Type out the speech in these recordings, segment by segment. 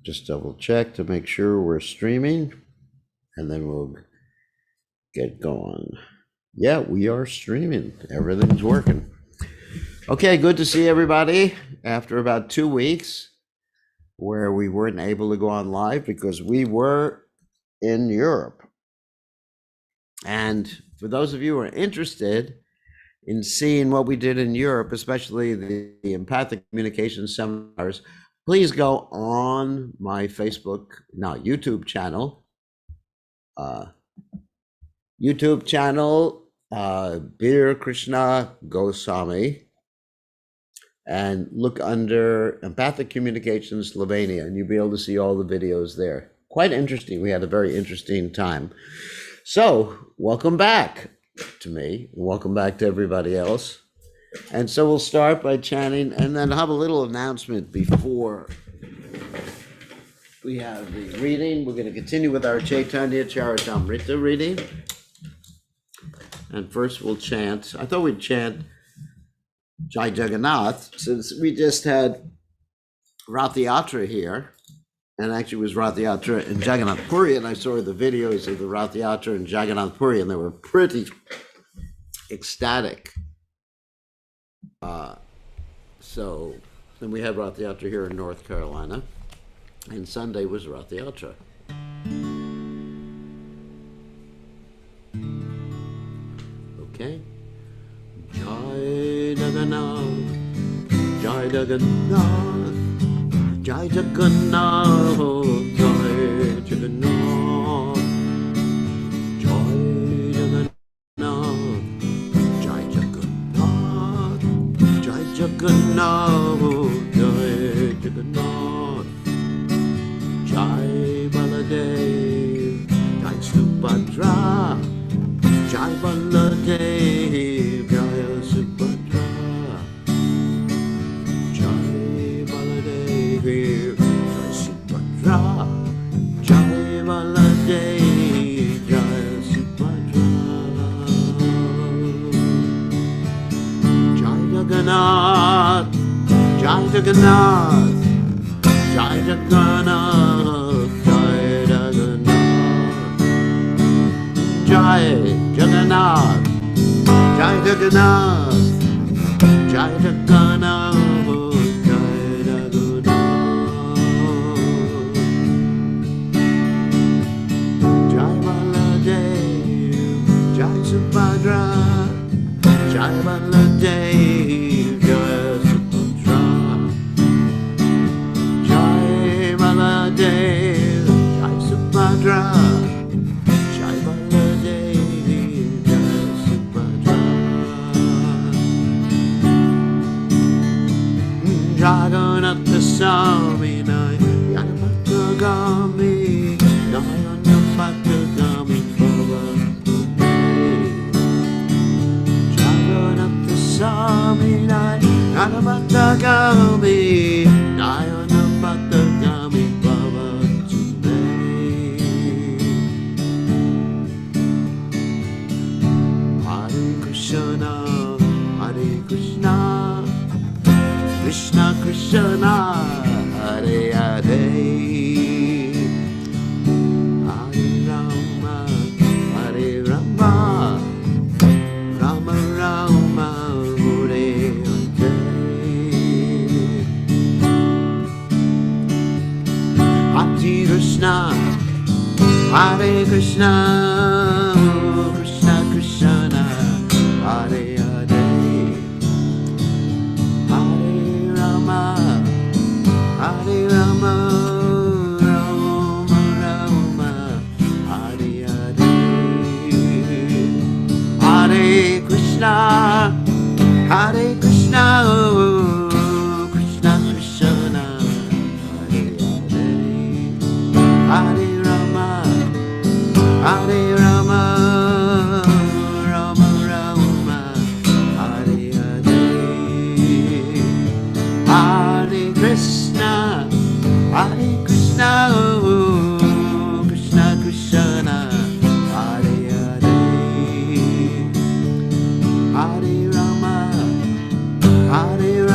just double check to make sure we're streaming, and then we'll get going. Yeah, we are streaming. Everything's working. Okay, good to see everybody after about 2 weeks where we weren't able to go on live because we were in Europe. And for those of you who are interested in seeing what we did in Europe, especially the empathic communication seminars, please go on my YouTube channel. bkgoswami, and look under Empathic Communication Slovenia, and you'll be able to see all the videos there. Quite interesting. We had a very interesting time. So welcome back to me. Welcome back to everybody else. And so we'll start by chanting, and then have a little announcement before we have the reading. We're going to continue with our Caitanya Caritamrta reading. And first we'll chant. I thought we'd chant Jai Jagannath, since we just had Rath Yatra here, and actually it was Rath Yatra in Jagannath Puri, and I saw the videos of the Rath Yatra in Jagannath Puri, and they were pretty ecstatic. So then we had Rath Yatra here in North Carolina, and Sunday was Rath Yatra. Okay. Jai Jagannath, Jai Jagannath, Jai Jagannath, Jai Jagannath, Jai Jagannath, Jai Jagannath, Jai Jagannath, Jai Jagannath, Jai Baladev, Jai Subhadra, Jai Baladev, Jai Subhadra, Jai Baladev, Jai Subhadra, Jai Baladev, Jai Subhadra, Jai Jagannath, Jai Jagannath, Jai Jagannath, Jai Jagannath, Jai Jagannath, Jai Jagannath, Jai Jagannath, Jai Baladev, Jai Subhadra, Jai Baladev, Jai Subhadra, Jai Baladev, Jai Subhadra, Jagannath Swami, Yanapatagami, Yanapatagami, Jagannath Swami, Yanapatagami, Yanapatagami, Baba Hare Krishna, Hare Krishna, Krishna Krishna, Hare Hare, Hare Rama, Hare Rama, Rama Rama, Hare Hare, Hare Krishna, Hare Krishna, Krishna Krishna, Hare Hare, Hare Rama, Rama Rama, Hare Hare, Hare Krishna, Hare Krishna, Krishna Krishna, Hare Hare, Hare Rama, Hare Rama, Rama Rama, Hare Hare, Hare Krishna, Hare Krishna, Krishna Krishna, Hare Hare, Hare Rama, Hare Rama.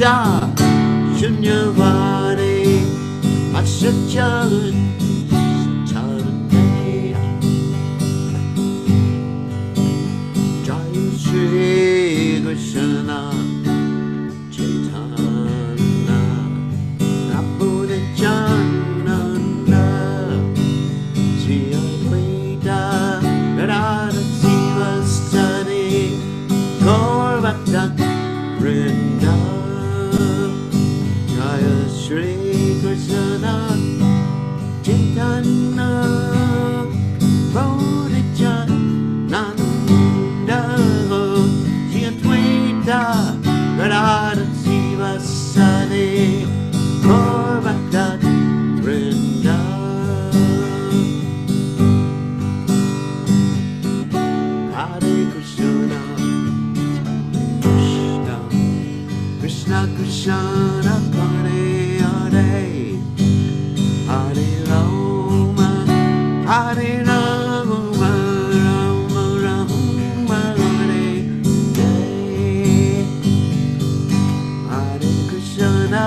cha shunyavane Asachan Satarane Jai Shri Krishna Caitanya Prabhu Nityananda Sri Advaita Gadadhara Sivasadi Gaur Bhakta Vrinda Jaya Shri Krishna Caitanya Prabhu Nityananda Sri Advaita Gadadhara Sivasadi Gaur Bhakta Vrinda Hare Krishna Krishna Krishna Hare Hare Hare Rama Hare Rama Rama Rama Hare Hare Hare Krishna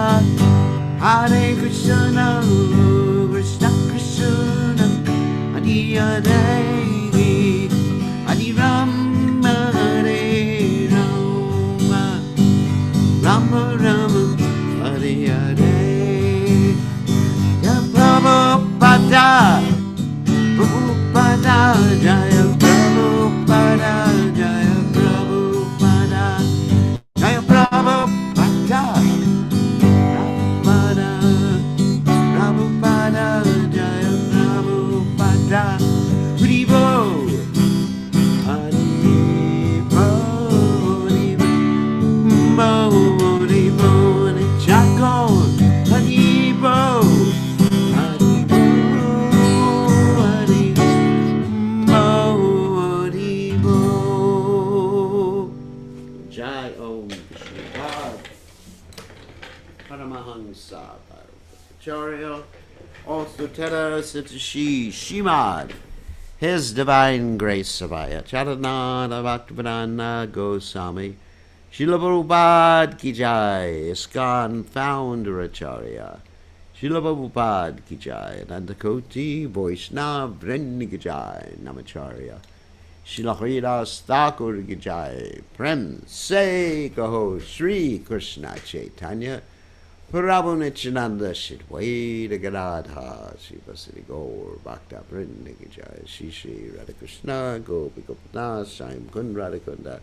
Hare Krishna Krishna Krishna Hare Hare Hare Rama Hare Rama Rama Rama Hare Hare Ya Prabhupada Prabhupada Jaya Prabhupada Jaya Prabhupada Jaya Prabhupada Prabhupada Prabhupada Jaya Prabhupada Haribo Haribo Haribo Haribo Chakon Haribo Jai Om Shri Paramahansa Acharya, also Tera Sitashi Shimad, His Divine Grace Savaya, Charanada Bhaktivedanta Goswami, Srila Prabhupada Ki Jai, ISKCON Founder Acharya, Srila Prabhupada Ki Jai, Nandakoti Vaishnava Vrinda Ki Jai, Namacharya, Srila Haridas Thakur Ki Jai, Prem Se Kaho Sri Krishna Caitanya, Prabhu Nityananda Shidwaita Gadadha, Sri Vasari Gaur Bhakta Vrinda Ki Jai, Shri Shri Radhakrishna Gopi Gopinath Shyam Kund Radhakunda,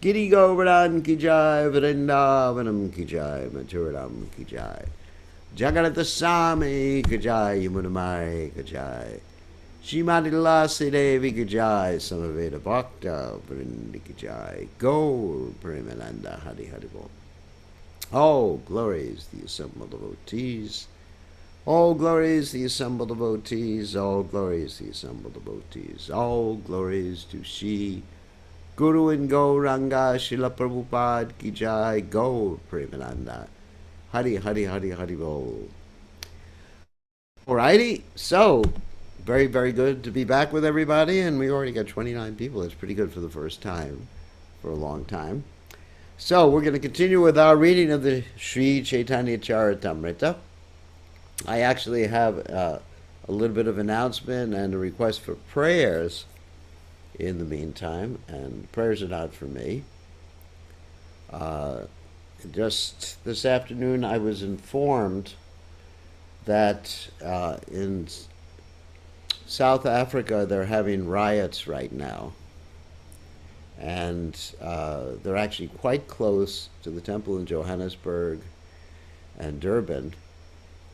Giri Govardhan Ki Jai, Vrindavanam Ki Jai, Mathuram Ki Jai, Jagannatha Swami Ki Jai, Yamunamai Ki Jai, Shrimati Lasi Devi Ki Jai, Samaveda Bhakta Vrinda Ki Jai, Gaur Premananda Hari Hari Bol. All glories the assembled devotees, all glories the assembled devotees, all glories the assembled devotees, all glories to Shri Guru and Gauranga, Srila Prabhupada Ki Jai, Gaur Premananda Hari Hari Hari Hari Bol. Alrighty, so very, very good to be back with everybody, and we already got 29 people. That's pretty good for the first time for a long time. So we're going to continue with our reading of the Sri Caitanya Caritamrta. I actually have a little bit of announcement and a request for prayers in the meantime, and prayers are not for me. Just this afternoon I was informed that in South Africa they're having riots right now. And they're actually quite close to the temple in Johannesburg and Durban.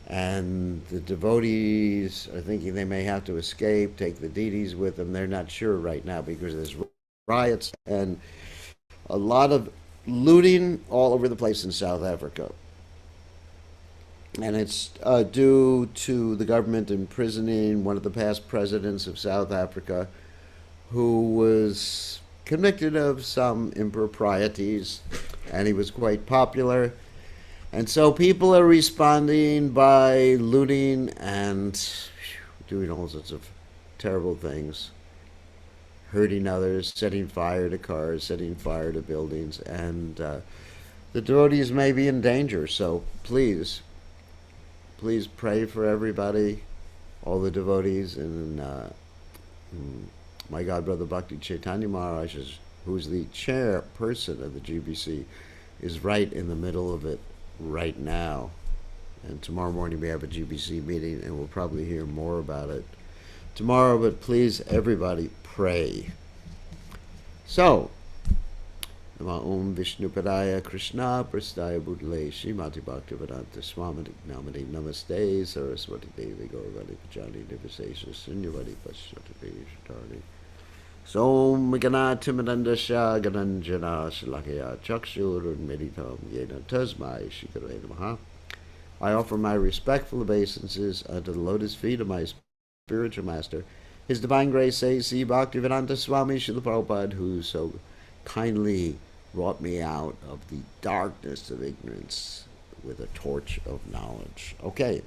And the devotees are thinking they may have to escape, take the deities with them. They're not sure right now because there's riots and a lot of looting all over the place in South Africa. And it's due to the government imprisoning one of the past presidents of South Africa, who was convicted of some improprieties, and he was quite popular. And so people are responding by looting and doing all sorts of terrible things, hurting others, setting fire to cars, setting fire to buildings. And the devotees may be in danger. So please pray for everybody, all the devotees, and my god brother Bhakti Caitanya Maharaj, who's the chairperson of the GBC, is right in the middle of it right now. And tomorrow morning we have a GBC meeting, and we'll probably hear more about it tomorrow. But please, everybody, pray. So, Nama Om Vishnu Padaya Krishna Prastaya Budale Srimati Bhaktivedanta Swami Namade Namaste Saraswati Devi Gauravani Pajani Nivasesa Sunyavadi Paswati Shatari Som Ganatimadandasha Gananjana Shalakaya Chakshur Meditam Yena Tasmai Shikare Namaha. I offer my respectful obeisances unto the lotus feet of my spiritual master, His Divine Grace A.C. Bhaktivedanta Swami Srila Prabhupada, who so kindly brought me out of the darkness of ignorance with a torch of knowledge. Okay,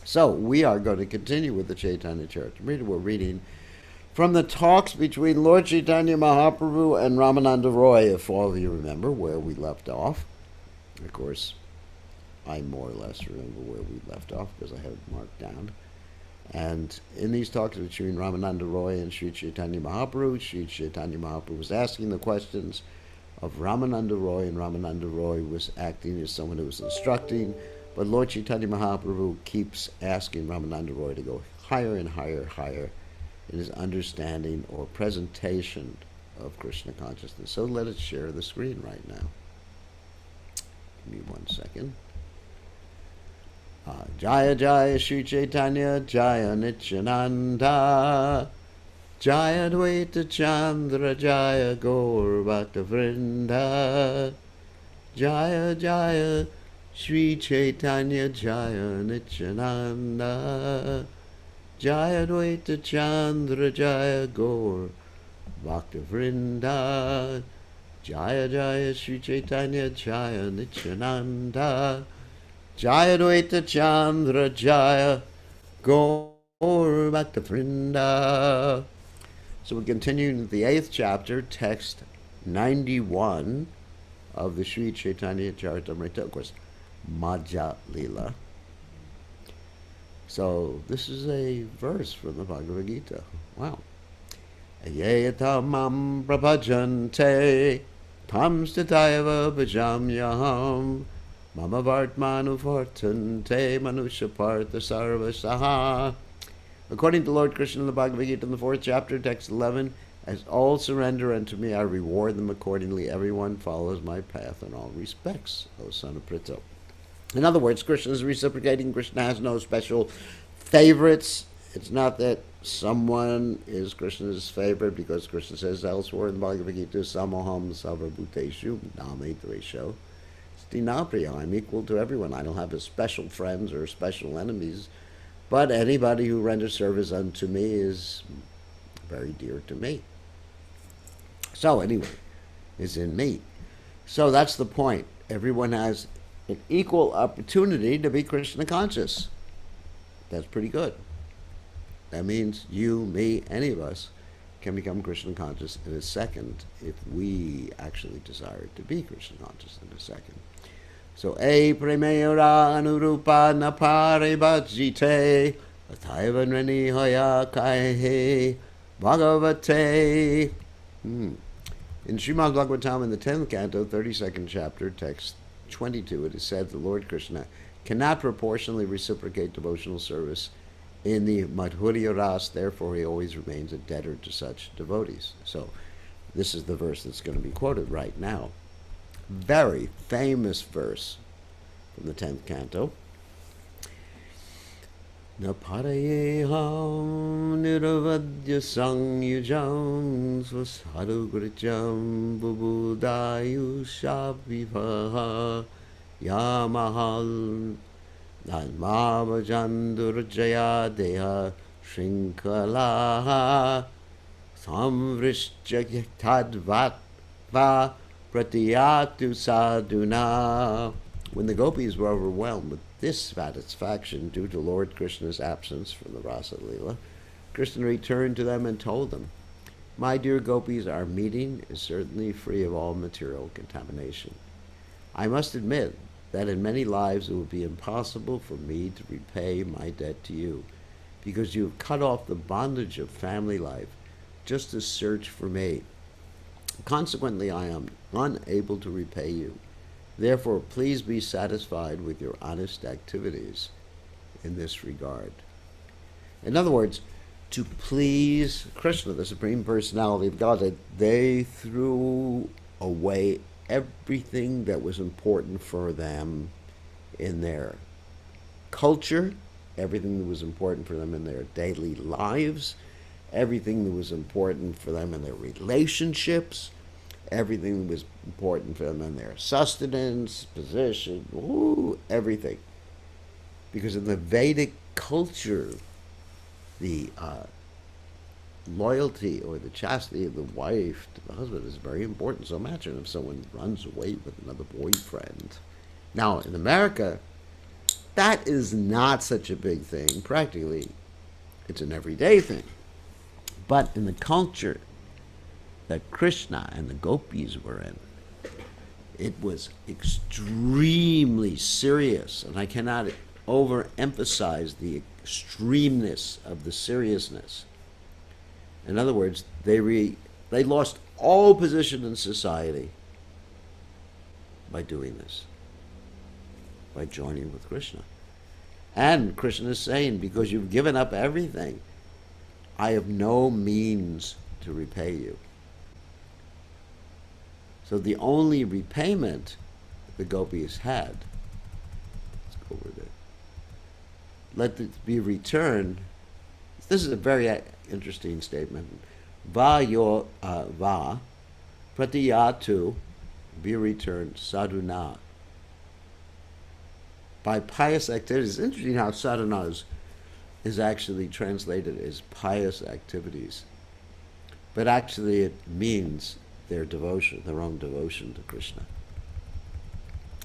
so we are going to continue with the Caitanya Charitamrta. We're reading from the talks between Lord Chaitanya Mahaprabhu and Ramananda Roy, if all of you remember where we left off. Of course, I more or less remember where we left off because I have it marked down. And in these talks between Ramananda Roy and Sri Chaitanya Mahaprabhu, Sri Chaitanya Mahaprabhu was asking the questions of Ramananda Roy, and Ramananda Roy was acting as someone who was instructing. But Lord Chaitanya Mahaprabhu keeps asking Ramananda Roy to go higher and higher, higher in his understanding or presentation of Krishna consciousness. So let us share the screen right now. Give me 1 second. Jaya Jaya Sri Chaitanya Jaya Nityananda Jaya Dvaita Chandra Jaya Gaur Bhakta Vrinda Jaya Jaya Sri Chaitanya Jaya Nityananda Jaya Dvaita Chandra Jaya Gaur Bhakta Vrinda Jaya Jaya Sri Chaitanya Jaya Nityananda Jaya Dvaita Chandra Jaya Gaur Bhakta Vrinda. So we continue in the 8th chapter, text 91 of the Sri Caitanya Charitamrta, of course, Madhya Lila. So this is a verse from the Bhagavad Gita. Wow. Ayeta mam prabhajante tam statayava bhajamyaham Mama Vartmanu Vartante Manusha Partha Sarvasaha. According to Lord Krishna in the Bhagavad Gita in the 4th chapter, text 11, as all surrender unto me, I reward them accordingly. Everyone follows my path in all respects, O son of Pritha. In other words, Krishna is reciprocating. Krishna has no special favorites. It's not that someone is Krishna's favorite, because Krishna says elsewhere in the Bhagavad Gita, Samoham Sarvabhuteshu Name Dvesho. I'm equal to everyone. I don't have special friends or special enemies, but anybody who renders service unto me is very dear to me. So anyway, is in me. So that's the point. Everyone has an equal opportunity to be Krishna conscious. That's pretty good. That means you, me, any of us can become Krishna conscious in a second if we actually desire to be Krishna conscious in a second. So, E premeyora anurupa napare bhajite athaiva nreni hoya kaihe bhagavate. In Srimad Bhagavatam in the 10th canto, 32nd chapter, text 22, it is said the Lord Krishna cannot proportionally reciprocate devotional service in the Madhurya Ras, therefore he always remains a debtor to such devotees. So this is the verse that's going to be quoted right now. Very famous verse from the 10th canto. Naparayeham niravadya sangyujam svasarugricham bubudayushavivaha yamahal nanmavajandurjaya deha shrinkalaha samvrishya tadvatva pratiyatu sadhuna. When the gopis were overwhelmed with dissatisfaction due to Lord Krishna's absence from the Rasa Lila, Krishna returned to them and told them, "My dear gopis, our meeting is certainly free of all material contamination. I must admit that in many lives it would be impossible for me to repay my debt to you, because you have cut off the bondage of family life just to search for me. Consequently, I am unable to repay you. Therefore, please be satisfied with your honest activities in this regard. In other words, to please Krishna, the Supreme Personality of Godhead, they threw away everything that was important for them in their culture, everything that was important for them in their daily lives, everything that was important for them in their relationships, everything that was important for them in their sustenance, position, everything. Because in the Vedic culture, the loyalty or the chastity of the wife to the husband is very important. So imagine if someone runs away with another boyfriend. Now, in America, that is not such a big thing. Practically, it's an everyday thing. But in the culture that Krishna and the gopis were in, it was extremely serious. And I cannot overemphasize the extremeness of the seriousness. In other words, they lost all position in society by doing this, by joining with Krishna. And Krishna is saying, because you've given up everything, I have no means to repay you. So the only repayment the gopis had, let's go over there, let it be returned. This is a very interesting statement. Va pratiyatu, be returned sadhuna. By pious activities. It's interesting how sadhana is actually translated as pious activities. But actually it means their devotion, their own devotion to Krishna.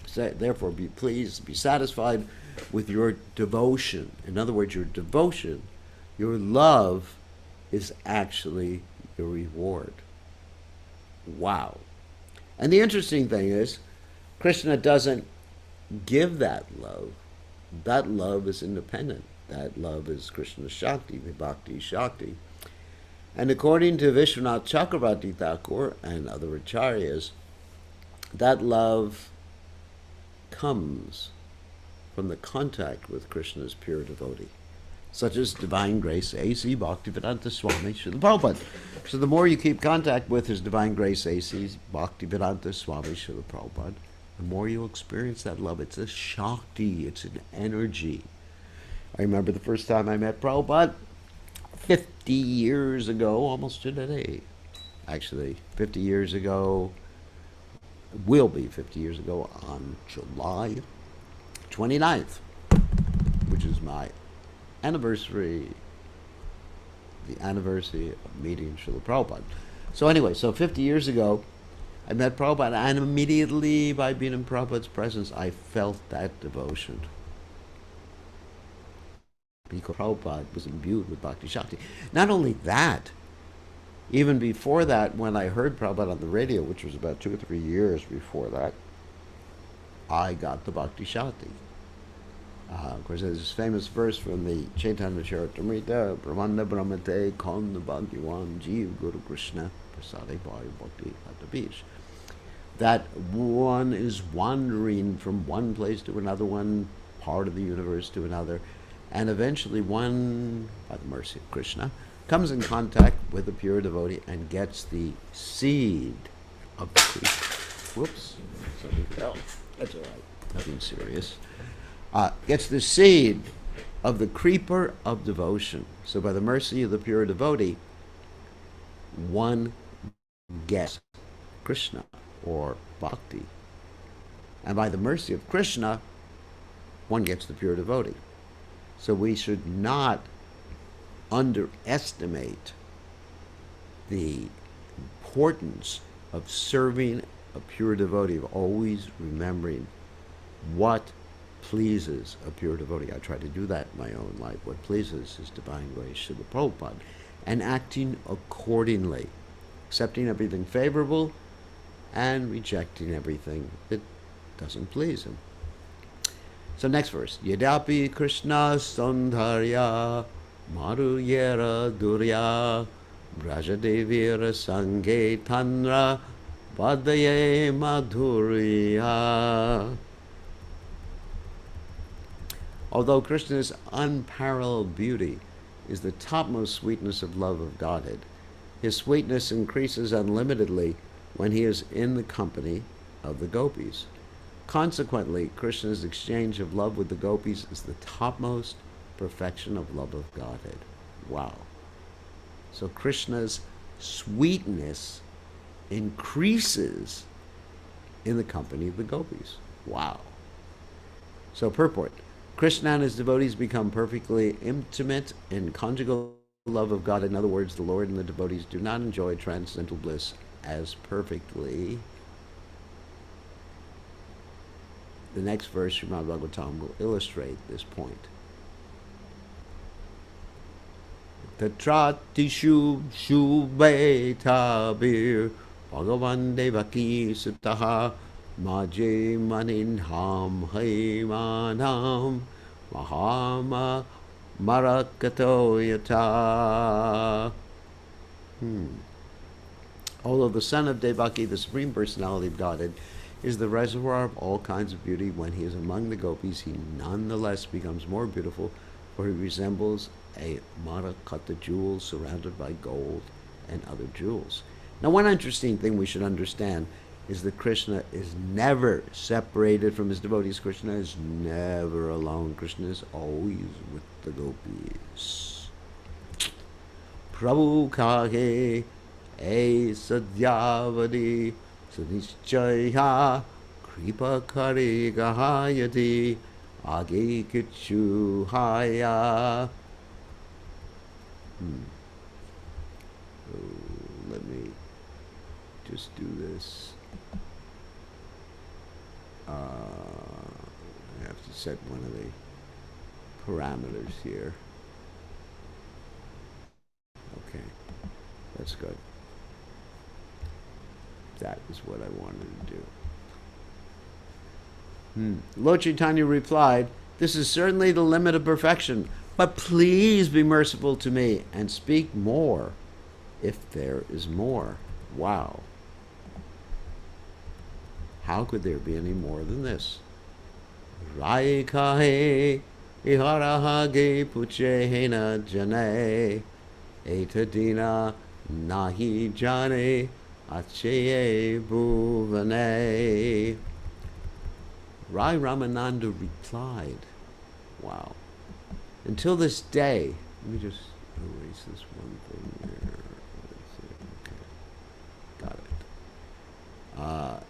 So, therefore, be pleased, be satisfied with your devotion. In other words, your devotion, your love is actually your reward. Wow. And the interesting thing is, Krishna doesn't give that love. That love is independent. That love is Krishna's Shakti, the Bhakti Shakti. And according to Vishwanath Chakravarti Thakur and other acharyas, that love comes from the contact with Krishna's pure devotee, such as Divine Grace A.C. Bhaktivedanta Swami Srila Prabhupada. So the more you keep contact with His Divine Grace A.C. Bhaktivedanta Swami Srila Prabhupada, the more you'll experience that love. It's a Shakti, it's an energy. I remember the first time I met Prabhupada, 50 years ago, almost to today. Actually, 50 years ago, will be 50 years ago on July 29th, which is my anniversary, the anniversary of meeting Srila Prabhupada. So anyway, so 50 years ago, I met Prabhupada, and immediately by being in Prabhupada's presence, I felt that devotion. Because Prabhupada was imbued with Bhakti Shakti. Not only that, even before that, when I heard Prabhupada on the radio, which was about 2 or 3 years before that, I got the Bhakti Shakti. Of course, there's this famous verse from the Caitanya Caritamrta, Brahmanda Brahmate Kon Bhagwan Jeev Guru Krishna Prasade Bhai Bhakti Bhakti. That one is wandering from one place to another, one part of the universe to another, and eventually one, by the mercy of Krishna, comes in contact with a pure devotee and gets the seed of the creeper. Whoops. Something fell. That's all right. Nothing serious. Gets the seed of the creeper of devotion. So by the mercy of the pure devotee, one gets Krishna or Bhakti. And by the mercy of Krishna, one gets the pure devotee. So we should not underestimate the importance of serving a pure devotee, of always remembering what pleases a pure devotee. I try to do that in my own life. What pleases His Divine Grace, Srila Prabhupada, and acting accordingly, accepting everything favorable and rejecting everything that doesn't please him. So next verse. Yadapi Krishna Sandharya Maruyera Durya Brajadevira Sange Tanra Vadaye Madhurya. Although Krishna's unparalleled beauty is the topmost sweetness of love of Godhead, his sweetness increases unlimitedly when he is in the company of the gopis. Consequently, Krishna's exchange of love with the gopis is the topmost perfection of love of Godhead. Wow. So Krishna's sweetness increases in the company of the gopis. Wow. So purport. Krishna and his devotees become perfectly intimate in conjugal love of God. In other words, the Lord and the devotees do not enjoy transcendental bliss as perfectly. The next verse, Srimad Bhagavatam, will illustrate this point. Tatratishu shubhetabir Bhagavan Devaki sutaha Maje maninham haimanam Mahama marakato yata. Although the son of Devaki, the Supreme Personality of Godhead, is the reservoir of all kinds of beauty, when he is among the gopis, he nonetheless becomes more beautiful, for he resembles a marakata jewel surrounded by gold and other jewels. Now, one interesting thing we should understand is that Krishna is never separated from his devotees. Krishna is never alone. Krishna is always with the gopis. Prabhu kahe e sadyavadi Sunischaya kripa kari gahayati age kichu haya. Let me just do this. I have to set one of the parameters here. Okay, that's good. That is what I wanted to do. Lord Caitanya replied, "This is certainly the limit of perfection, but please be merciful to me and speak more if there is more." Wow. How could there be any more than this? Rai kahe iharahage puchehena jane etadina nahi jane Achaye Bhuvane. Rai Ramananda replied, wow. Until this day, let me just erase this one thing there. Okay, got it.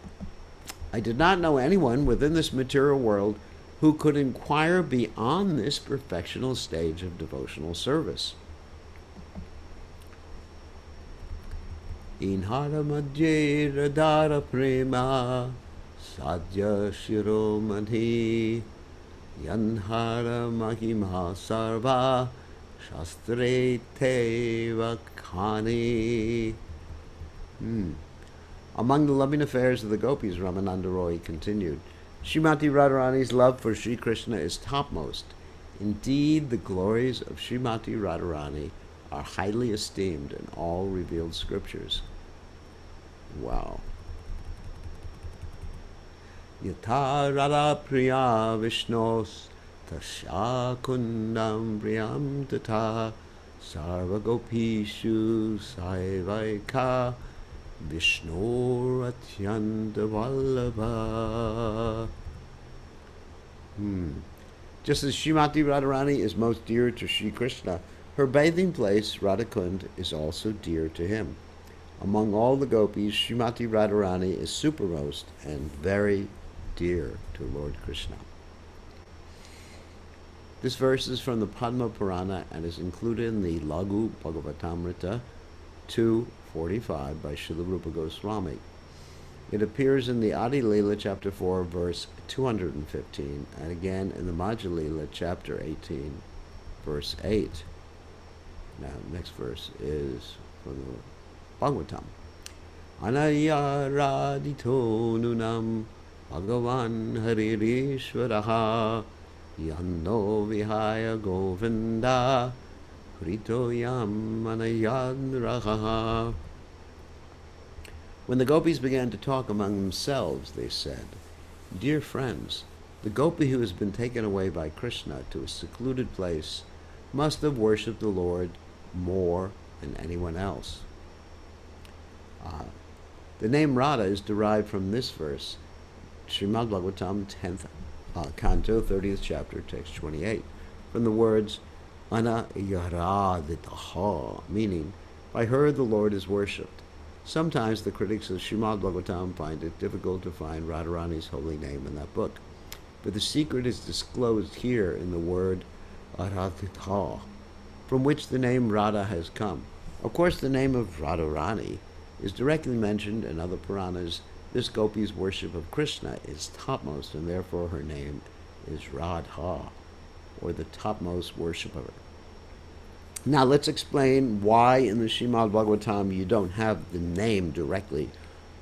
I did not know anyone within this material world who could inquire beyond this perfectional stage of devotional service. Inhara madhye radara prema sadya shiromani yanhara mahima sarva shastre te vakhani. Among the loving affairs of the gopis, Ramananda Roy continued, Srimati Radharani's love for Sri Krishna is topmost. Indeed, the glories of Srimati Radharani are highly esteemed in all revealed scriptures. Wow. Yatha Radha Priya Vishnos Tasya Kundam Priyam Tata Sarva Gopishu Saivaika Vishnu Atyanta Vallabha. Just as Srimati Radharani is most dear to Sri Krishna, her bathing place, Radhakund, is also dear to him. Among all the gopis, Srimati Radharani is supermost and very dear to Lord Krishna. This verse is from the Padma Purana and is included in the Lagu Bhagavatamrita 245 by Srila Rupa Goswami. It appears in the Adi Lila chapter 4 verse 215 and again in the Madhya Lila chapter 18 verse 8. Now next verse is from the Bhagavatam. Anaya radito nunam Bhagavan Haririshvaraha Yando Vihaya Govinda Pritoyam Manayadraha. When the gopis began to talk among themselves, they said, "Dear friends, the gopi who has been taken away by Krishna to a secluded place must have worshipped the Lord more than anyone else." The name Radha is derived from this verse, Srimad Bhagavatam 10th Canto, 30th chapter, text 28, from the words Anayaraditaha, meaning, by her the Lord is worshipped. Sometimes the critics of Srimad Bhagavatam find it difficult to find Radharani's holy name in that book, but the secret is disclosed here in the word Aradhita, from which the name Radha has come. Of course, the name of Radharani is directly mentioned in other Puranas. This gopi's worship of Krishna is topmost, and therefore her name is Radha, or the topmost worship of her. Now let's explain why in the Srimad Bhagavatam you don't have the name directly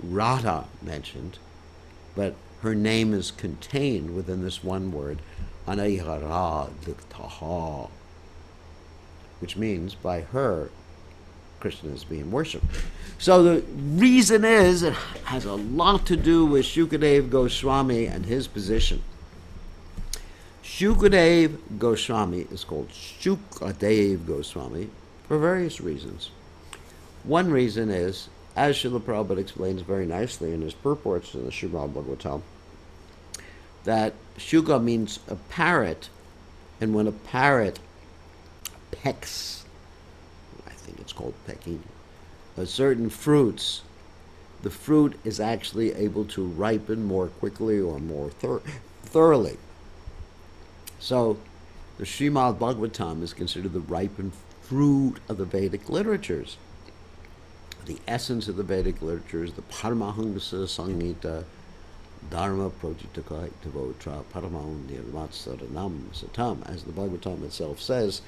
Radha mentioned, but her name is contained within this one word, Anayaradhitaha, which means by her Krishna is being worshipped. So the reason is, it has a lot to do with Shukadeva Goswami and his position. Shukadeva Goswami is called Shukadeva Goswami for various reasons. One reason is, as Srila Prabhupada explains very nicely in his purports in the Srimad Bhagavatam, that Shuka means a parrot, and when a parrot pecks, it's called pecking, certain fruits, the fruit is actually able to ripen more quickly or more thoroughly. So the Srimad Bhagavatam is considered the ripened fruit of the Vedic literatures. The essence of the Vedic literatures, the Paramahangsa Samhita, Dharma Protitaka Devotra Paramaham Nirmatsaranam Satam, as the Bhagavatam itself says.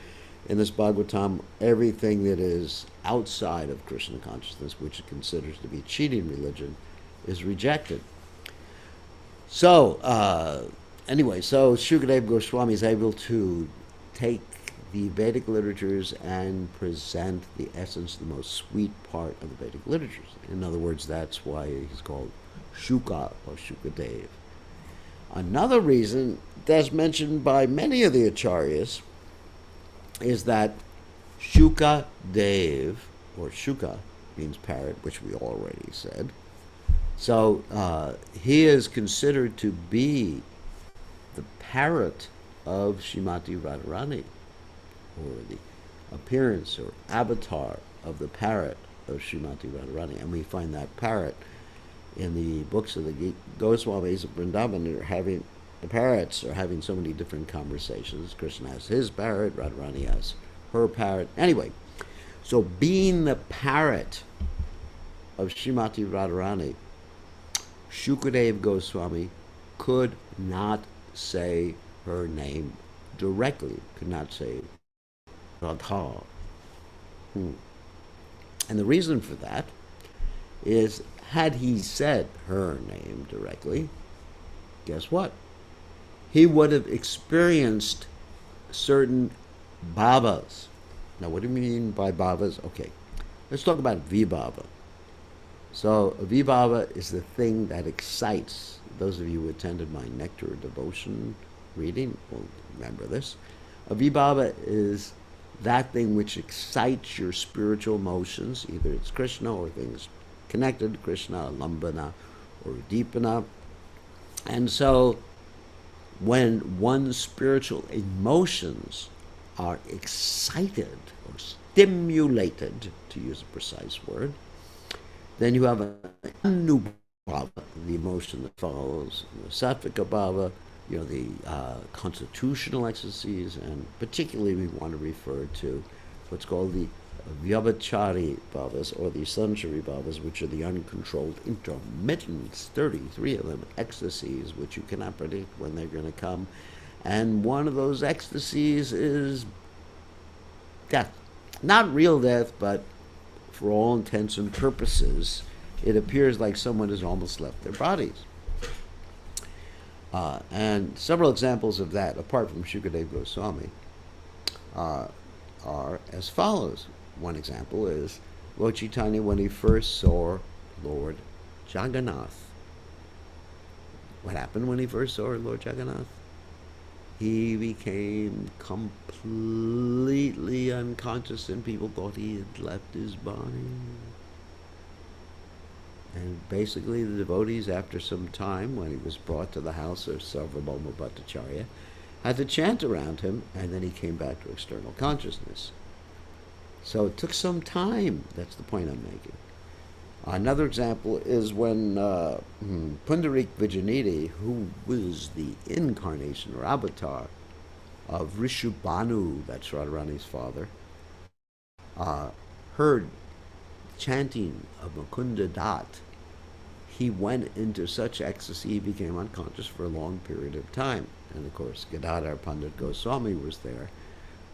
In this Bhagavatam, everything that is outside of Krishna consciousness, which it considers to be cheating religion, is rejected. So, anyway, so Shukadeva Goswami is able to take the Vedic literatures and present the essence, the most sweet part of the Vedic literatures. In other words, that's why he's called Shuka or Shukadev. Another reason that's mentioned by many of the acharyas is that Shuka Dev, or Shuka, means parrot, which we already said. So he is considered to be the parrot of Srimati Radharani, or the appearance or avatar of the parrot of Srimati Radharani. And we find that parrot in the books of the Goswamis of Vrindavan. The parrots are having so many different conversations. Krishna has his parrot, Radharani has her parrot. Anyway, so being the parrot of Srimati Radharani, Shukadeva Goswami could not say her name directly, could not say Radha. And the reason for that is, had he said her name directly, guess what? He would have experienced certain bhavas. Now, what do you mean by bhavas? Okay, let's talk about vibhava. So, a vibhava is the thing that excites. Those of you who attended my Nectar Devotion reading will remember this. A vibhava is that thing which excites your spiritual emotions. Either it's Krishna or things connected to Krishna, lambana or deepana. And so, when one's spiritual emotions are excited or stimulated, to use a precise word, then you have a anubhava, the emotion that follows, the sattvika bhava, the constitutional ecstasies, and particularly we want to refer to what's called the vyabhachari bhavas, or the sanchari bhavas, which are the uncontrolled intermittent, 33 of them, ecstasies, which you cannot predict when they're going to come. And one of those ecstasies is death. Not real death, but for all intents and purposes, it appears like someone has almost left their bodies. And several examples of that, apart from Shukadeva Goswami, uh, are as follows. One example is Lord Chaitanya when he first saw Lord Jagannath. What happened when he first saw Lord Jagannath? He became completely unconscious and people thought he had left his body. And basically the devotees, after some time, when he was brought to the house of Sarvabhauma Bhattacharya, had to chant around him, and then he came back to external consciousness. So it took some time. That's the point I'm making. Another example is when Pundarik Vijayanidhi, who was the incarnation or avatar of Rishubhanu, that's Radharani's father, heard chanting of Mukunda Dat. He went into such ecstasy he became unconscious for a long period of time. And of course, Gadadhar Pandit Goswami was there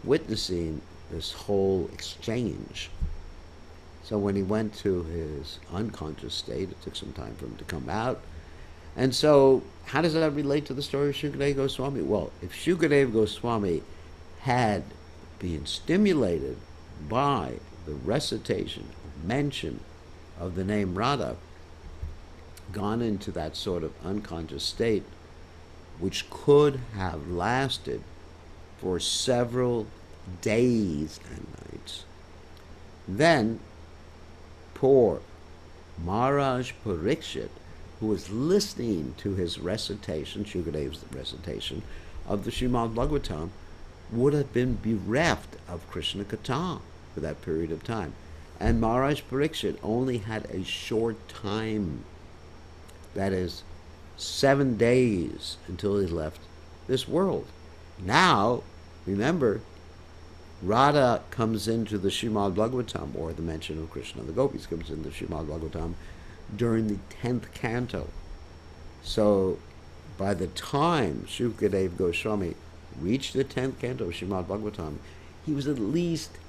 witnessing this whole exchange. So when he went to his unconscious state, it took some time for him to come out. And so how does that relate to the story of Shukadeva Goswami? Well, if Shukadeva Goswami had been stimulated by the recitation, mention of the name Radha, gone into that sort of unconscious state, which could have lasted for several days and nights, then poor Maharaj Parikshit, who was listening to his recitation, Shukadeva's recitation, of the Srimad Bhagavatam, would have been bereft of Krishna Katha for that period of time. And Maharaj Parikshit only had a short time, that is, 7 days until he left this world. Now, remember, Radha comes into the Srimad Bhagavatam, or the mention of Krishna and the Gopis comes into the Srimad Bhagavatam during the 10th canto. So by the time Shukadeva Goswami reached the 10th canto of Srimad Bhagavatam, he was at least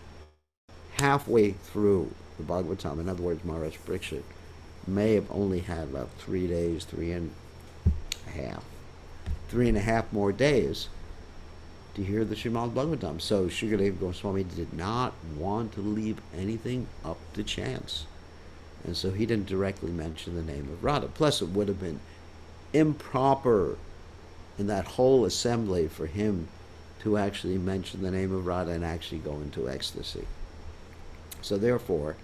halfway through the Bhagavatam. In other words, Maharaj Parikshit may have only had about 3 days, 3.5 more days to hear the Srimad Bhagavatam. So Shukadeva Goswami did not want to leave anything up to chance. And so he didn't directly mention the name of Radha. Plus, it would have been improper in that whole assembly for him to actually mention the name of Radha and actually go into ecstasy. So therefore,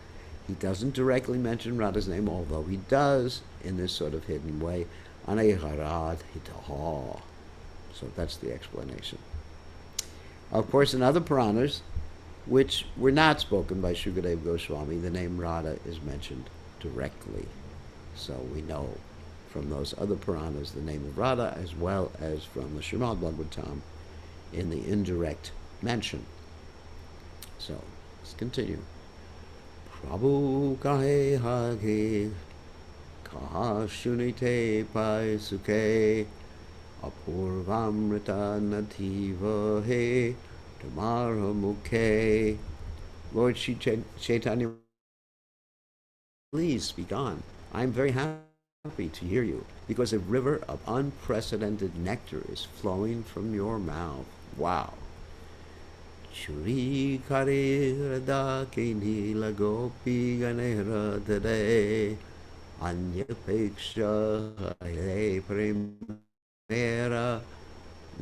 he doesn't directly mention Radha's name, although he does in this sort of hidden way. Aneharad hitaha. So that's the explanation. Of course, in other Puranas, which were not spoken by Shukadeva Goswami, the name Radha is mentioned directly. So we know from those other Puranas the name of Radha, as well as from the Srimad Bhagavatam in the indirect mention. So let's continue. Prabhu kahe hage kaha shunite pai sukhe apurvamrita nativa he tamara mukhe. Lord Sri Chaitanya, please speak on. I am very happy to hear you, because a river of unprecedented nectar is flowing from your mouth. Wow. Churi kare rada ke nila gopi ganera dade anya peksha hare primera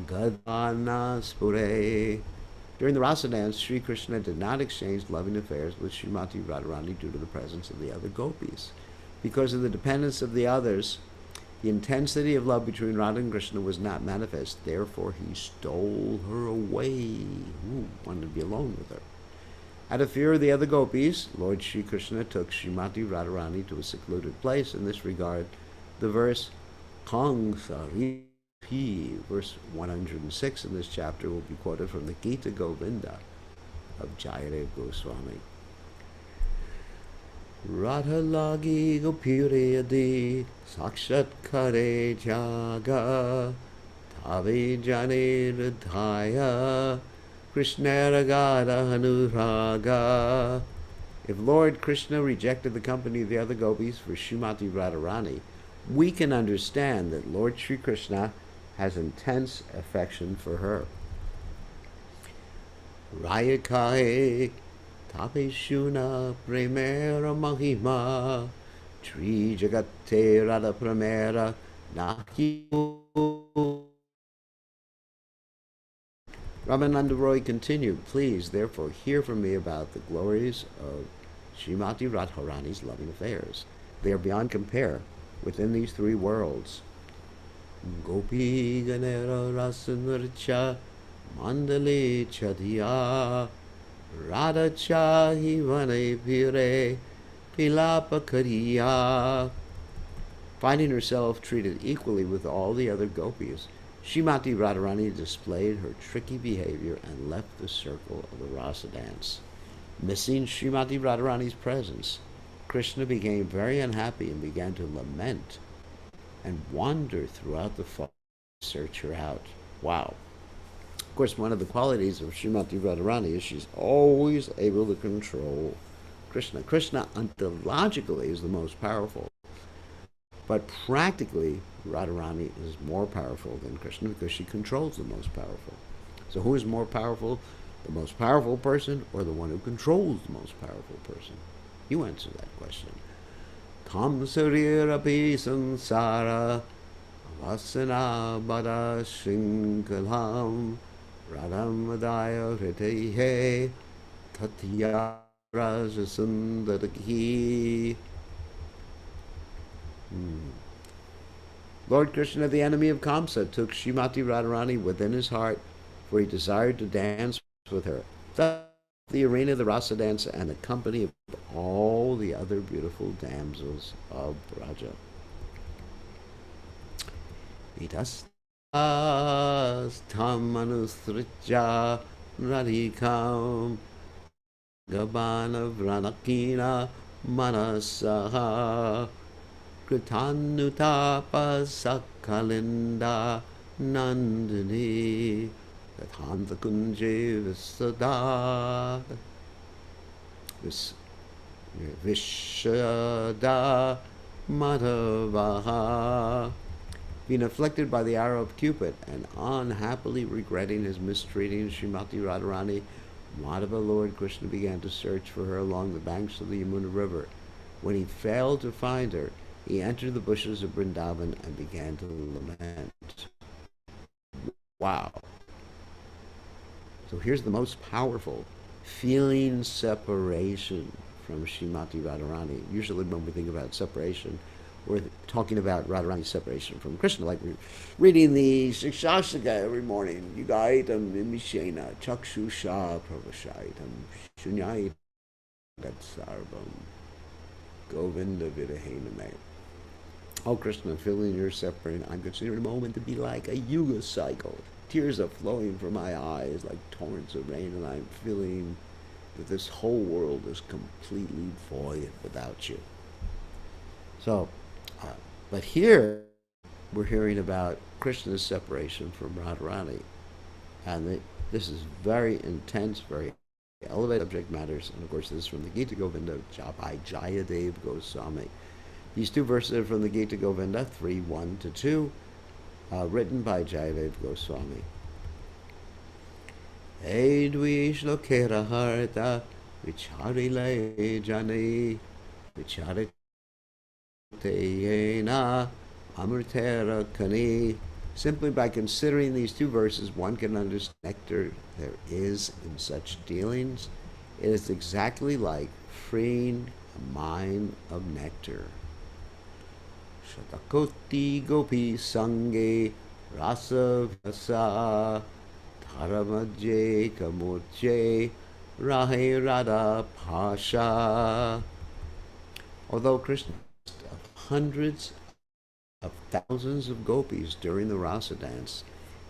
gadana spure. During the rasa dance, Sri Krishna did not exchange loving affairs with Srimati Radharani due to the presence of the other gopis. Because of the dependence of the others, the intensity of love between Radha and Krishna was not manifest. Therefore, he stole her away. Wanted to be alone with her. Out of fear of the other gopis, Lord Sri Krishna took Srimati Radharani to a secluded place. In this regard, the verse Kang Sari, verse 106 in this chapter, will be quoted from the Gita Govinda of Jayadev Goswami. Radha lagi gopire adi sakshat kare jaga tave jane hridaya Krishna ragada anuraga. If Lord Krishna rejected the company of the other gopis for Srimati Radharani, we can understand that Lord Sri Krishna has intense affection for her. Rayakae tapeshuna premera mahima tri jagate rada pramera nahi. Ramananda Roy continued, please therefore hear from me about the glories of Srimati Radharani's loving affairs. They are beyond compare within these three worlds. Gopi Ganera Rasanarcha Mandale Chadiya Radha Chahi Vane Pire Pilapa Kariya. Finding herself treated equally with all the other gopis, Srimati Radharani displayed her tricky behavior and left the circle of the rasa dance. Missing Srimati Radharani's presence, Krishna became very unhappy and began to lament and wander throughout the forest to search her out. Wow. Of course, one of the qualities of Srimati Radharani is she's always able to control Krishna. Krishna ontologically is the most powerful, but practically Radharani is more powerful than Krishna because she controls the most powerful. So who is more powerful? The most powerful person or the one who controls the most powerful person? You answer that question. Kam sarirapi sansara vasana bada shrinkalam radham adaya hritehe tatya rajasundaraki. Lord Krishna, the enemy of Kamsa, took Srimati Radharani within his heart, for he desired to dance with her. The arena of the rasa dance and the company of all the other beautiful damsels of Braja. Itas tamanusrija radhikam gabana vranakina manasaha kritanutapa sakalinda nandini Katanta kunje visada vishada madhavaha. Being afflicted by the arrow of Cupid and unhappily regretting his mistreating Srimati Radharani, Madhava Lord Krishna began to search for her along the banks of the Yamuna River. When he failed to find her, he entered the bushes of Vrindavan and began to lament. Wow. So here's the most powerful, feeling separation from Srimati Radharani. Usually when we think about separation, we're talking about Radharani's separation from Krishna, like we're reading the Shikshashtaka every morning. Yugaitam Vimishena Chakshusha Pravashaitam Shunyaitam Gatsarvam Govinda Vidahename. Oh Krishna, feeling you're separating, I'm considering a moment to be like a yuga cycle. Tears are flowing from my eyes like torrents of rain, and I'm feeling that this whole world is completely void without you. So, but here we're hearing about Krishna's separation from Radharani, and this is very intense, very elevated subject matters, and of course this is from the Gita Govinda by Jayadev Goswami. These two verses are from the Gita Govinda 3:1-2. Written by Jayadev Goswami. Hey dvish lokera harta vicharile jani vichariteyena amrtera kani. Simply by considering these two verses, one can understand the nectar there is in such dealings. It is exactly like freeing a mine of nectar. Shatakoti gopi sange rasa vasa taramajye kamurche rahe radha pasha. Although Krishna of hundreds of thousands of gopis during the rasa dance,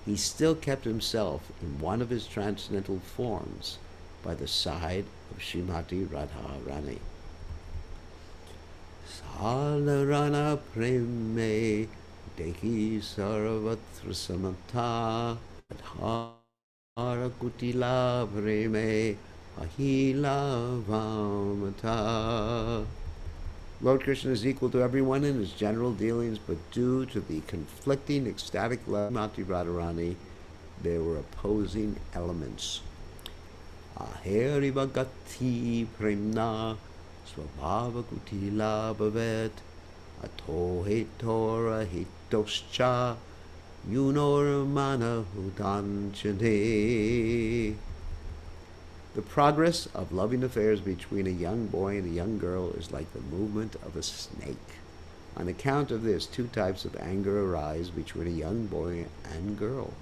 he still kept himself in one of his transcendental forms by the side of Srimati Radharani. Salarana preme dehi sarvatra samata adhara kutila preme ahila vamata. Lord Krishna is equal to everyone in his general dealings, but due to the conflicting ecstatic love of Srimati Radharani, there were opposing elements. Aheri bhagati premna svabhava kutila bhavet ato hetora hitoscha yunor manahudanchane. The progress of loving affairs between a young boy and a young girl is like the movement of a snake. On account of this, two types of anger arise between a young boy and girl.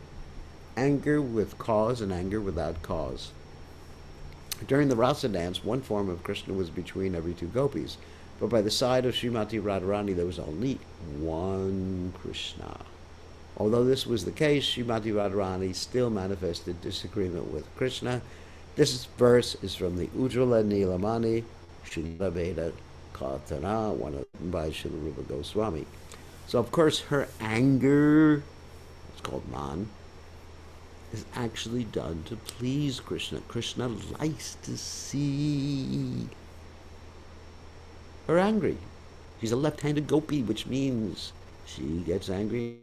Anger with cause and anger without cause. During the Rasa dance, one form of Krishna was between every two gopis, but by the side of Srimati Radharani there was only one Krishna. Although this was the case, Srimati Radharani still manifested disagreement with Krishna. This verse is from the Ujjvala Nilamani, Srila Veda Caitanya, one of them by Srila Bkgoswami. So of course her anger, it's called man, is actually done to please Krishna. Krishna likes to see her angry. She's a left-handed gopi, which means she gets angry and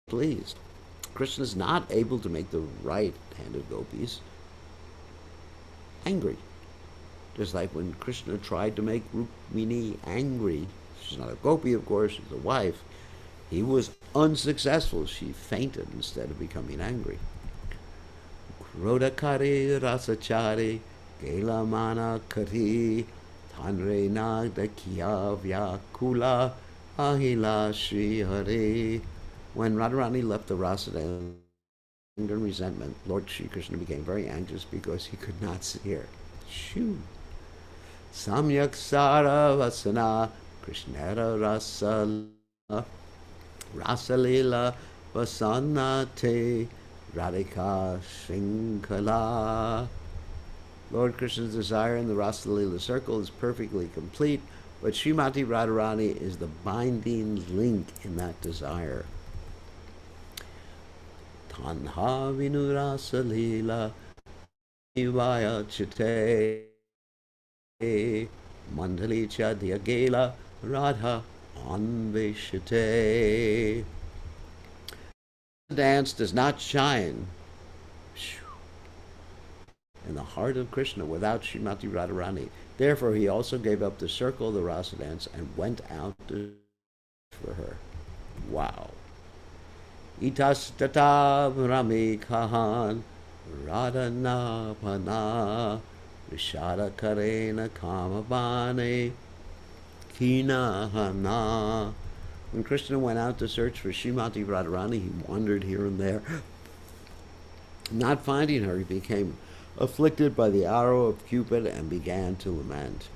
pleased. Krishna is not able to make the right-handed gopis angry. Just like when Krishna tried to make Rukmini angry, she's not a gopi, of course, she's a wife, he was unsuccessful. She fainted instead of becoming angry. Krodakari rasachari gelamana kari tanre nagdakiya vyakula ahila shri hari. When Radharani left the rasa dance, anger and resentment, Lord Sri Krishna became very anxious because he could not see her. Shoo. Samyak Sara Vasana Krishnera Rasalila Vasanate Radhika Shrinkala. Lord Krishna's desire in the Rasalila circle is perfectly complete, but Srimati Radharani is the binding link in that desire. Tanha Vinurasalila Vaya Chite Mandali Chadyagela Radha Anveshate. The dance does not shine in the heart of Krishna without Srimati Radharani. Therefore, he also gave up the circle of the rasa dance and went out to for her. Wow. Itas tata rami kahan radhana pana vishada karena kamabane kinahana. When Krishna went out to search for Srimati Radharani, he wandered here and there. Not finding her, he became afflicted by the arrow of Cupid and began to lament.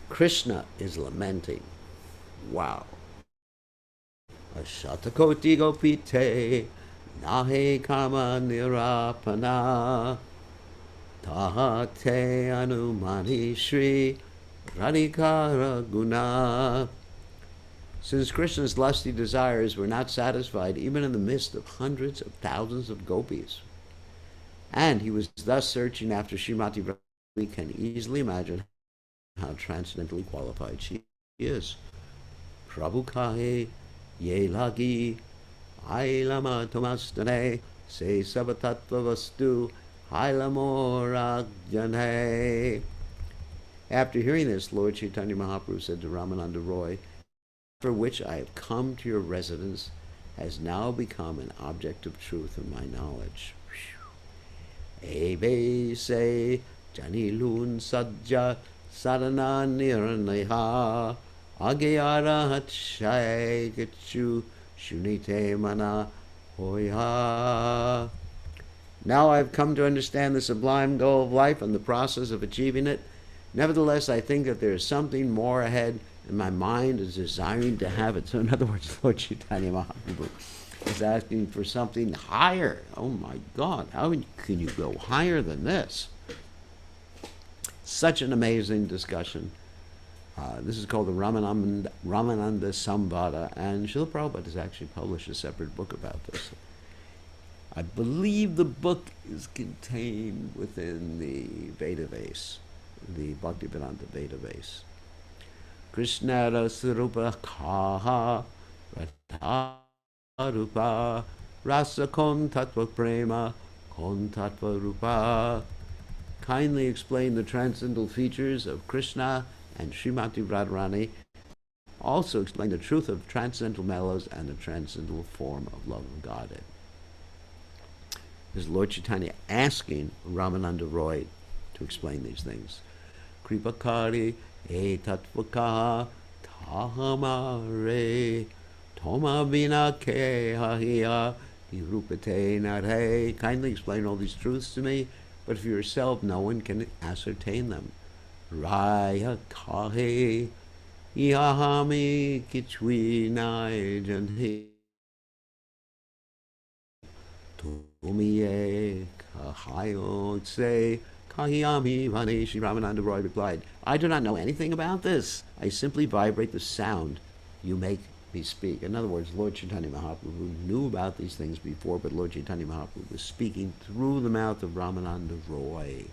Krishna is lamenting. Wow. Ashatakoti gopite nahe kama nirapana tahate anumani shri radhikara guna. Since Krishna's lusty desires were not satisfied even in the midst of hundreds of thousands of gopis, and he was thus searching after Srimati Radharani, we can easily imagine how transcendently qualified she is. Prabhu kahe ye lagi ailama tomastane se sabatattva vastu ailamorajane. After hearing this, Lord Caitanya Mahaprabhu said to Ramananda Roy, "For which I have come to your residence has now become an object of truth in my knowledge." Ebe se janilun sajja sadhana nirneha agayara hatshay gachu shunite mana hoya. Now I have come to understand the sublime goal of life and the process of achieving it. Nevertheless, I think that there is something more ahead, and my mind is desiring to have it. So in other words, Lord Caitanya Mahaprabhu is asking for something higher. Oh my God, how can you go higher than this? Such an amazing discussion. This is called the Ramananda Samvada, and Srila Prabhupada has actually published a separate book about this. I believe the book is contained within the Vedavase. the Bhaktivedanta database. Krishna Rasarupa Kaha Ratarupa Rasa Kon Tattva Prema Kon Tattva Rupa. Kindly explain the transcendental features of Krishna and Srimati Radharani. Also explain the truth of transcendental mellows and the transcendental form of love of Godhead. This is Lord Chaitanya asking Ramananda Roy to explain these things. Kripakari e tatvaka tahamare toma vina ke hahiya irupate nare. Kindly explain all these truths to me, but for yourself no one can ascertain them. Raya kahe ihahami kichwi nai janhi tumiye kahayotse kahiyami vane. Sri Ramananda Roy replied, I do not know anything about this. I simply vibrate the sound you make me speak. In other words, Lord Chaitanya Mahaprabhu knew about these things before, but Lord Chaitanya Mahaprabhu was speaking through the mouth of Ramananda Roy,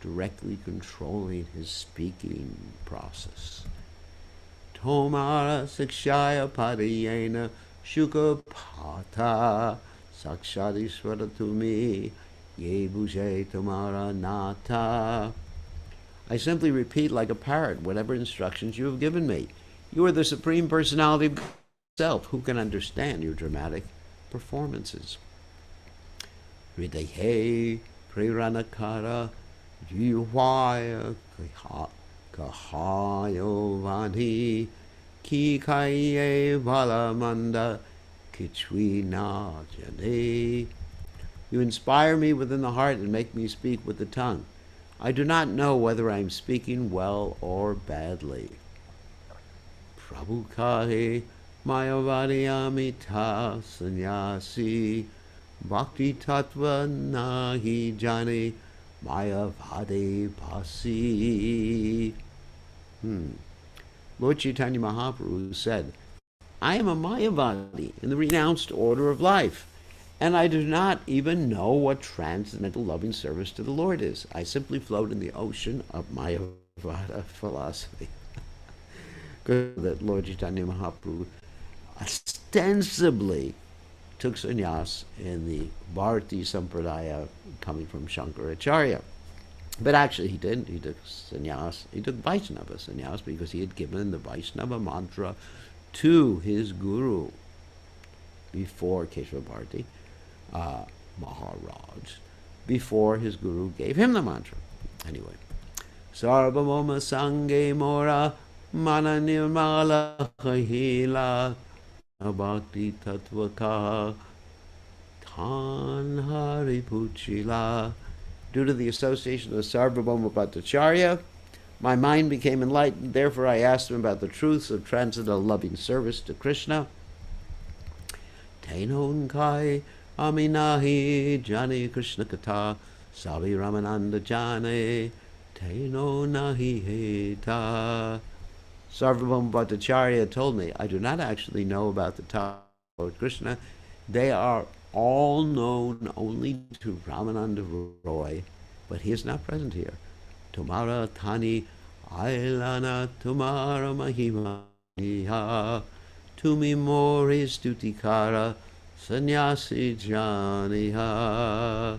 directly controlling his speaking process. Tomara sikshaya padayena shukapata sakshadishvara tumi ye bhuje tomara nata. I simply repeat like a parrot whatever instructions you have given me. You are the Supreme Personality of Self. Who can understand your dramatic performances? Hridaye preranakara jivaya kahayo vani ki kaye valamanda kichwi na jane. You inspire me within the heart and make me speak with the tongue. I do not know whether I am speaking well or badly. Prabhu kahe mayavadi amita sannyasi bhakti tattva nahi jane mayavadi pasi. Lord Chaitanya Mahaprabhu said, I am a Mayavadi in the renounced order of life, and I do not even know what transcendental loving service to the Lord is. I simply float in the ocean of Mayavada philosophy. Good that Lord Chaitanya Mahaprabhu ostensibly took sannyas in the Bharati Sampradaya coming from Shankaracharya. But actually he didn't. He took sannyas, he took Vaishnava sannyas because he had given the Vaishnava mantra to his guru before Keshava Bharati Maharaj, before his guru gave him the mantra. Anyway, Sarvamoma Sange Mora Mana Nirmala Kahila Bhakti Tattvaka Tanhari Puchila. Due to the association of Sarvabhauma Bhattacharya, my mind became enlightened. Therefore, I asked him about the truths of transcendental loving service to Krishna. Tenon kai aminahi jani Krishna kata savi Ramananda jane teno nahi heta. Sarvabhauma Bhattacharya told me, I do not actually know about the Tao of Krishna. They are all known only to Ramananda Roy, but he is not present here. Tumara Tani Ailana Tumara Mahima Niha Tumi Mori Stutikara Sannyasi Janiha.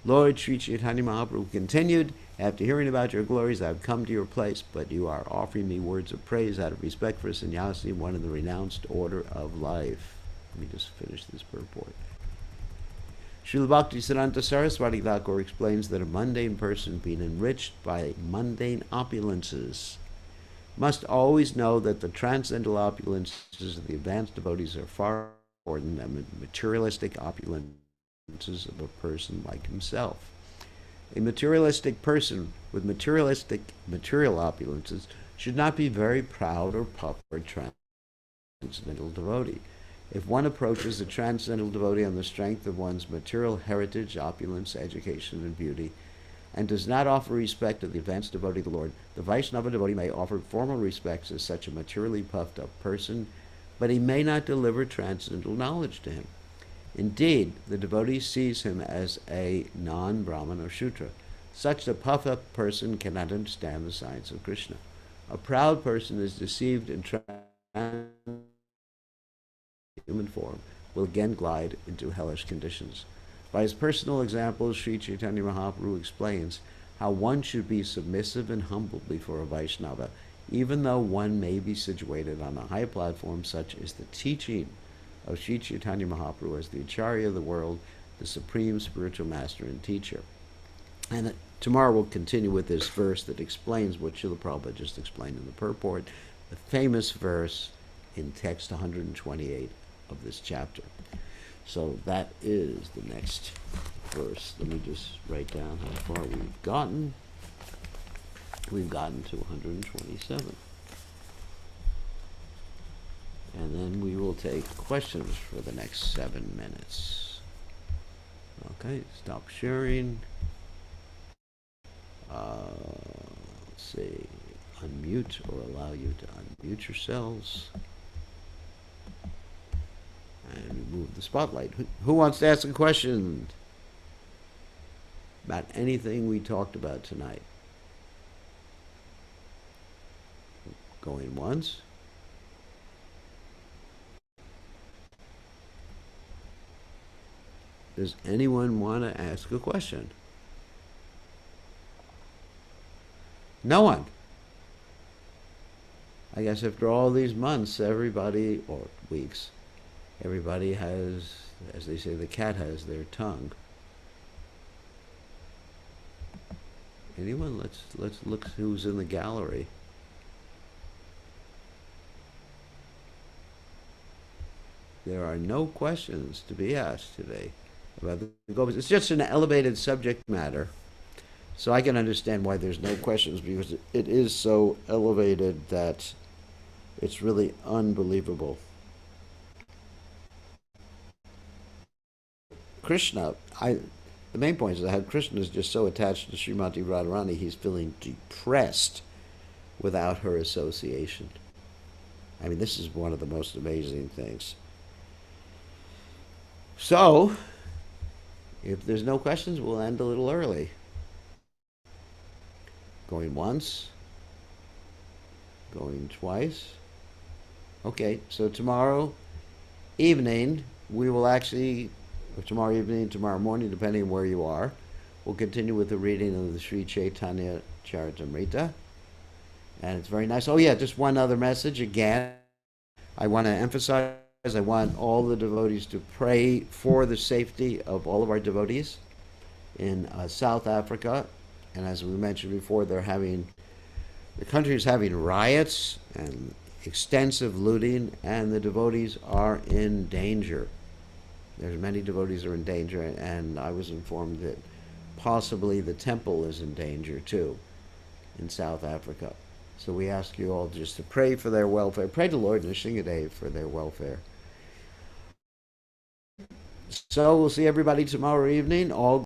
Lord Sri Chaitanya Mahaprabhu continued, after hearing about your glories, I have come to your place, but you are offering me words of praise out of respect for sannyasi, one in the renounced order of life. Let me just finish this purport. Srila Bhaktisiddhanta Saraswati Thakur explains that a mundane person being enriched by mundane opulences must always know that the transcendental opulences of the advanced devotees are far more than the materialistic opulences of a person like himself. A materialistic person with material opulences should not be very proud or puffed or transcendental devotee. If one approaches a transcendental devotee on the strength of one's material heritage, opulence, education, and beauty, and does not offer respect to the advanced devotee of the Lord, the Vaishnava devotee may offer formal respects to such a materially puffed up person, but he may not deliver transcendental knowledge to him. Indeed, the devotee sees him as a non-Brahman or Shudra. Such a puffed-up person cannot understand the science of Krishna. A proud person is deceived and human form will again glide into hellish conditions. By his personal examples, Sri Caitanya Mahaprabhu explains how one should be submissive and humble before a Vaishnava, even though one may be situated on a high platform. Such is the teaching of Sri Caitanya Mahaprabhu as the Acharya of the world, the supreme spiritual master and teacher. And tomorrow we'll continue with this verse that explains what Srila Prabhupada just explained in the purport, the famous verse in text 128 of this chapter. So that is the next verse. Let me just write down how far we've gotten. We've gotten to 127. And then we will take questions for the next 7 minutes. Okay, stop sharing. Let's see, unmute or allow you to unmute yourselves. And remove the spotlight. Who wants to ask a question about anything we talked about tonight? Going once. Does anyone want to ask a question? No one. I guess after all these months, everybody, or weeks, everybody has, as they say, the cat has their tongue. Anyone? Let's look who's in the gallery. There are no questions to be asked today about the gopis. It's just an elevated subject matter. So I can understand why there's no questions, because it is so elevated that it's really unbelievable. Krishna, the main point is that how Krishna is just so attached to Srimati Radharani, he's feeling depressed without her association. I mean, this is one of the most amazing things. So, if there's no questions, we'll end a little early. Going once, going twice. Okay, so tomorrow evening, we will actually, or tomorrow evening, tomorrow morning, depending on where you are, we'll continue with the reading of the Sri Caitanya Caritamrta. And it's very nice. Oh yeah, just one other message again. I want to emphasize, I want all the devotees to pray for the safety of all of our devotees in South Africa. And as we mentioned before, the country is having riots and extensive looting, and the devotees are in danger. There's many devotees are in danger, and I was informed that possibly the temple is in danger too in South Africa. So we ask you all just to pray for their welfare. Pray to Lord Nrsimhadev for their welfare. So we'll see everybody tomorrow evening. All